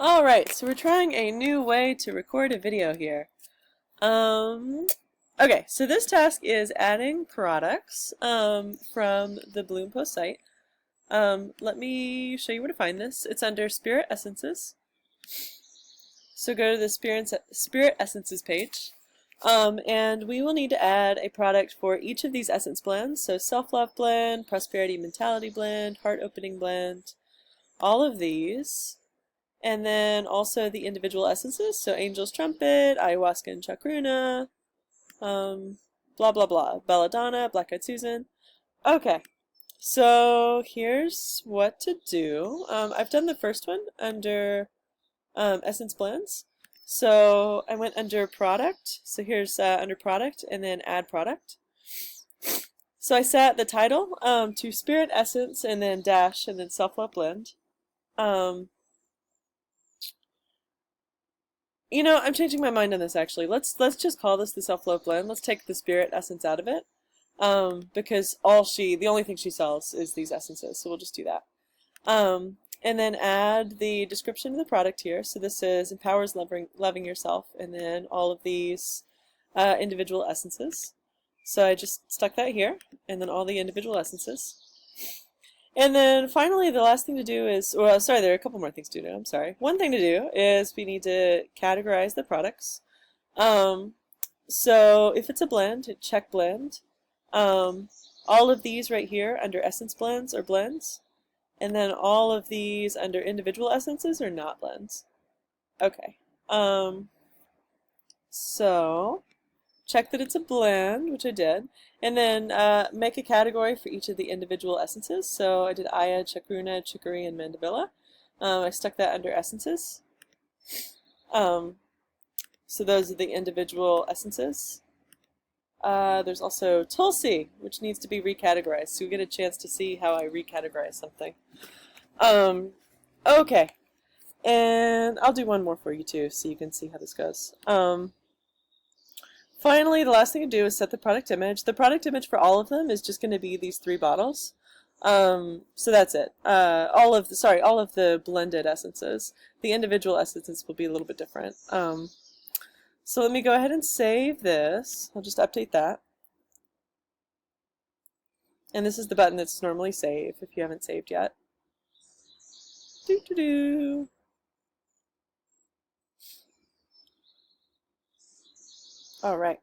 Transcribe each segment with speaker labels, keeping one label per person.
Speaker 1: Alright, so we're trying a new way to record a video here. Um, okay, so this task is adding products from the Bloom Post site. Let me show you where to find this. It's under Spirit Essences. So go to the Spirit Essences page. And we will need to add a product for each of these essence blends. So Self-Love Blend, Prosperity Mentality Blend, Heart Opening Blend, all of these. And then also the individual essences, so Angel's Trumpet, Ayahuasca and Chacruna, blah blah blah, Belladonna, Black Eyed Susan. Okay, so here's what to do. I've done the first one under Essence Blends. So I went under Product, so here's under Product, and then Add Product. So I set the title to Spirit Essence, and then Dash, and then Self-Love Blend. You know, I'm changing my mind on this actually. Let's just call this the Self-Love Blend. Let's take the Spirit essence out of it. Because the only thing she sells is these essences, so we'll just do that. And then add the description of the product here. So this is empowers loving yourself, and then all of these individual essences. So I just stuck that here, and then all the individual essences. And then finally, the last thing to do is, well, sorry, there are a couple more things to do. I'm sorry. One thing to do is we need to categorize the products. So if it's a blend, check blend. All of these right here under essence blends are blends. And then all of these under individual essences are not blends. Okay. So check that it's a blend, which I did, and then make a category for each of the individual essences. So I did Aya, Chacruna, Chicory, and Mandevilla. I stuck that under essences. So those are the individual essences. There's also Tulsi, which needs to be recategorized. So you get a chance to see how I recategorize something. Okay, and I'll do one more for you too, so you can see how this goes. Finally, the last thing to do is set the product image. The product image for all of them is just going to be these 3 bottles. So that's it. All of the blended essences. The individual essences will be a little bit different. So let me go ahead and save this. I'll just update that. And this is the button that's normally save if you haven't saved yet. Doo-doo-doo. All right.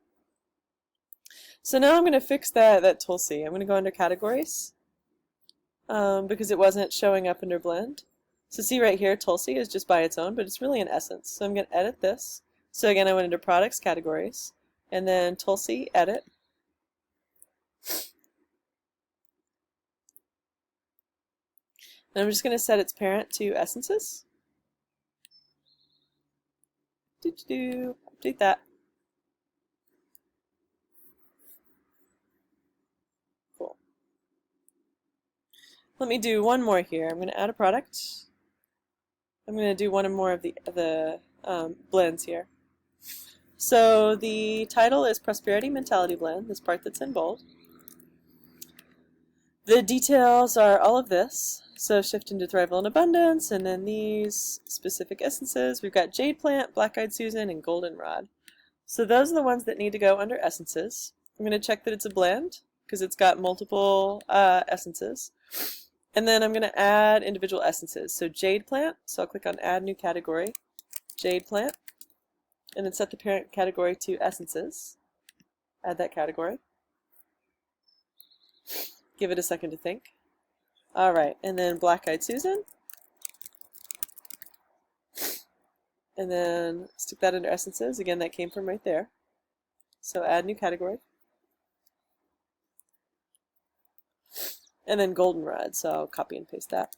Speaker 1: So now I'm going to fix that Tulsi. I'm going to go under categories because it wasn't showing up under blend. So see right here, Tulsi is just by its own, but it's really an essence. So I'm going to edit this. So again, I went into products, categories, and then Tulsi, edit. And I'm just going to set its parent to essences. Update that. Cool. Let me do one more here. I'm going to add a product. I'm going to do one or more of the blends here. So the title is Prosperity Mentality Blend, this part that's in bold. The details are all of this. So shift into Thrival and Abundance, and then these specific essences. We've got Jade Plant, Black Eyed Susan, and Goldenrod. So those are the ones that need to go under essences. I'm going to check that it's a blend, because it's got multiple essences. And then I'm going to add individual essences. So Jade Plant, so I'll click on Add New Category, Jade Plant, and then set the parent category to essences. Add that category. Give it a second to think. Alright, and then Black Eyed Susan. And then stick that under essences. Again, that came from right there. So add new category. And then Goldenrod, so I'll copy and paste that.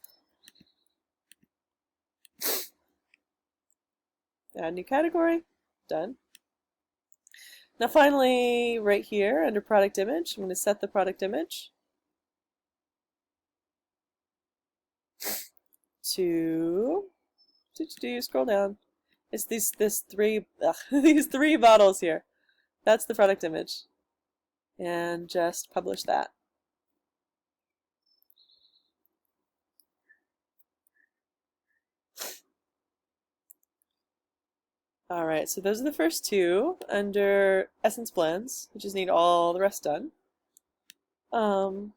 Speaker 1: Add new category. Done. Now finally, right here under product image, I'm going to set the product image to scroll down. It's these 3 bottles here. That's the product image. And just publish that. Alright, so those are the first two under Essence Blends. We just need all the rest done. And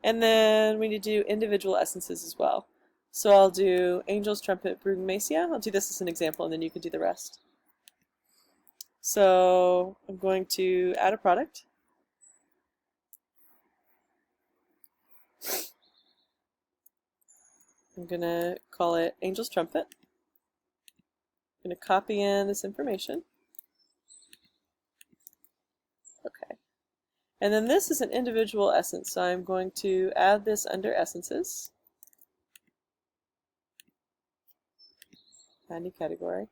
Speaker 1: then we need to do individual essences as well. So I'll do Angel's Trumpet Brugmansia. I'll do this as an example and then you can do the rest. So I'm going to add a product. I'm going to call it Angel's Trumpet. I'm going to copy in this information. Okay. And then this is an individual essence, so I'm going to add this under Essences. Add new category.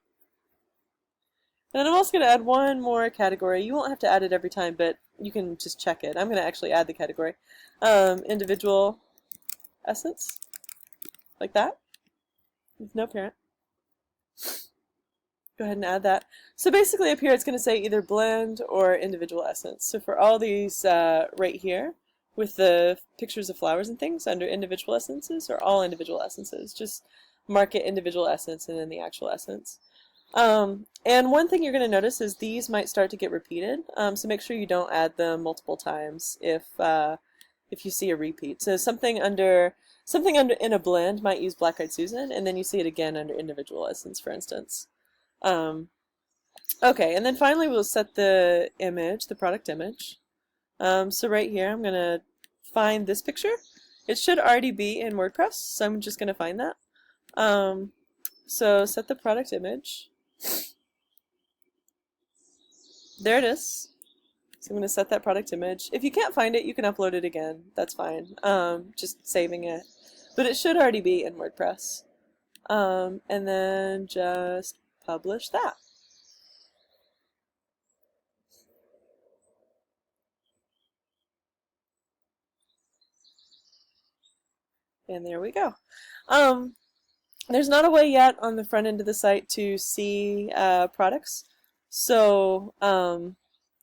Speaker 1: And then I'm also going to add one more category. You won't have to add it every time, but you can just check it. I'm going to actually add the category. Individual essence, like that, with no parent. Go ahead and add that. So basically up here it's going to say either blend or individual essence. So for all these right here, with the pictures of flowers and things under individual essences, or all individual essences, just mark it individual essence and then the actual essence. And one thing you're going to notice is these might start to get repeated, so make sure you don't add them multiple times if you see a repeat. So something under in a blend might use Black Eyed Susan, and then you see it again under individual essence, for instance. Okay, and then finally we'll set the image, the product image. So right here I'm going to find this picture. It should already be in WordPress, so I'm just going to find that. So set the product image. There it is. So I'm going to set that product image. If you can't find it, you can upload it again. That's fine. Just saving it. But it should already be in WordPress. And then just publish that. And there we go. There's not a way yet on the front end of the site to see products. So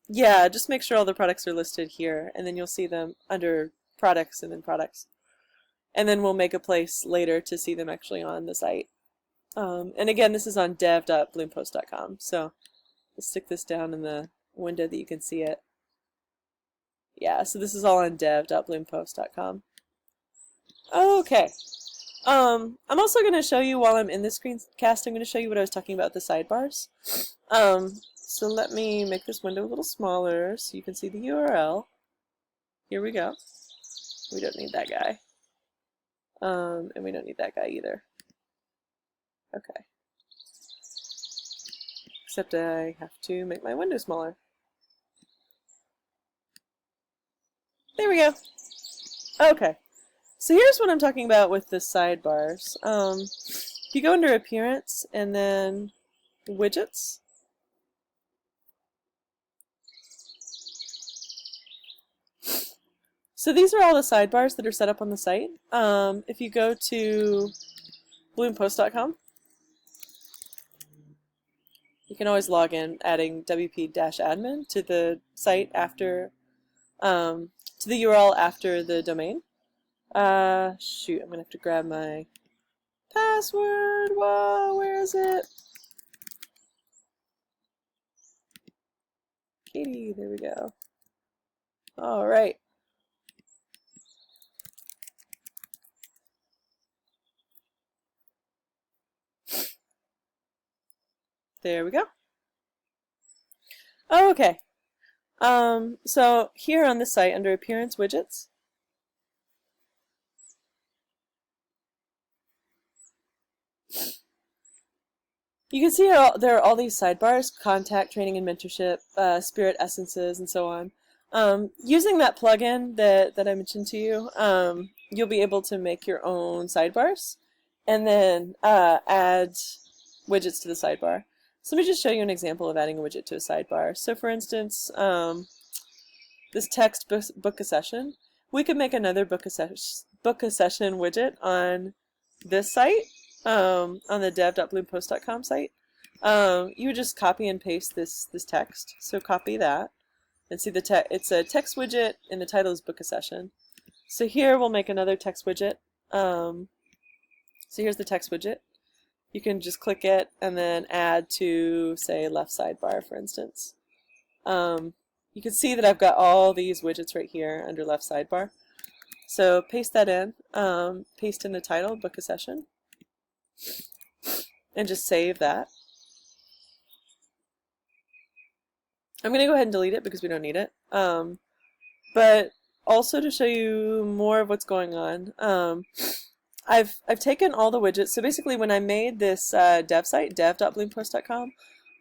Speaker 1: yeah, just make sure all the products are listed here, and then you'll see them under products and then products. And then we'll make a place later to see them actually on the site. And again, this is on dev.bloompost.com. So let's stick this down in the window that you can see it. Yeah, so this is all on dev.bloompost.com. Okay. I'm also going to show you while I'm in the screencast, I'm going to show you what I was talking about with the sidebars. So let me make this window a little smaller so you can see the URL. Here we go. We don't need that guy. And we don't need that guy either. Okay. Except I have to make my window smaller. There we go. Okay. So here's what I'm talking about with the sidebars. If you go under Appearance and then Widgets, so these are all the sidebars that are set up on the site. If you go to bloompost.com, you can always log in adding wp-admin to the site after, to the URL after the domain. Shoot, I'm gonna have to grab my password. Whoa, where is it? Katie, there we go. All right. There we go. Oh, okay. So here on this site under Appearance Widgets, you can see how there are all these sidebars: contact, training and mentorship, spirit essences, and so on. Using that plugin that I mentioned to you, you'll be able to make your own sidebars and then add widgets to the sidebar. So let me just show you an example of adding a widget to a sidebar. So for instance, this text book a session, we could make another book a session widget on this site. On the dev.bloompost.com site. You would just copy and paste this text. So copy that and see the text. It's a text widget and the title is Book a Session. So here we'll make another text widget. So here's the text widget. you can just click it and then add to, say, left sidebar, for instance. You can see that I've got all these widgets right here under left sidebar. So paste that in, paste in the title, book a session, and just save that. I'm going to go ahead and delete it because we don't need it. But also to show you more of what's going on, I've taken all the widgets. So basically when I made this dev site, dev.bloompost.com,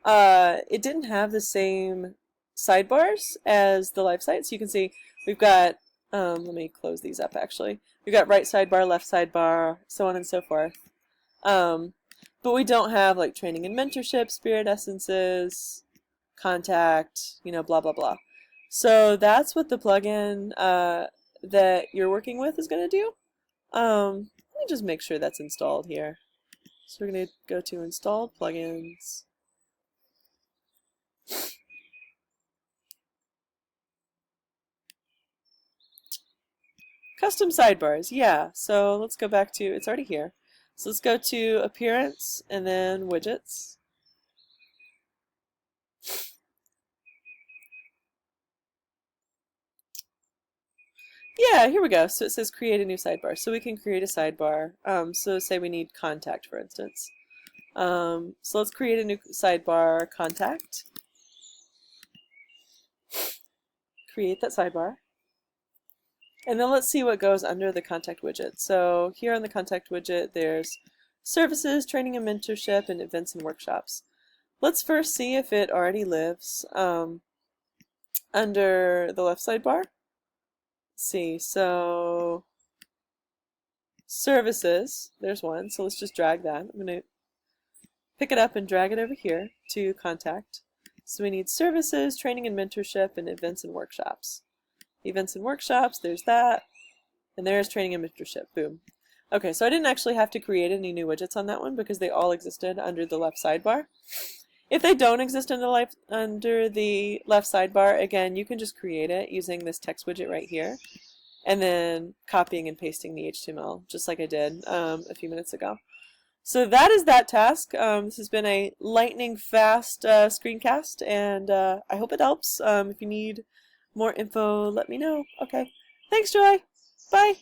Speaker 1: it didn't have the same sidebars as the live site. So you can see we've got, let me close these up actually. We've got right sidebar, left sidebar, so on and so forth. But we don't have like training and mentorship, spirit essences, contact, you know, blah, blah, blah. So that's what the plugin that you're working with is going to do. Let me just make sure that's installed here. So we're going to go to installed plugins. Custom sidebars, yeah. So let's go back to, it's already here. So let's go to appearance and then widgets. Yeah, here we go. So it says create a new sidebar. So we can create a sidebar. So say we need contact, for instance. So let's create a new sidebar, contact. Create that sidebar. And then let's see what goes under the contact widget. So here on the contact widget, there's services, training and mentorship, and events and workshops. Let's first see if it already lives under the left sidebar. Let's see, so services, there's one. So let's just drag that. I'm going to pick it up and drag it over here to contact. So we need services, training and mentorship, and events and workshops. Events and workshops, there's that, and there's training and mentorship, boom. Okay, so I didn't actually have to create any new widgets on that one because they all existed under the left sidebar. If they don't exist under the left sidebar, again, you can just create it using this text widget right here, and then copying and pasting the HTML, just like I did a few minutes ago. So that is that task. This has been a lightning fast screencast, and I hope it helps. If you need more info, let me know. Okay. Thanks, Joy. Bye.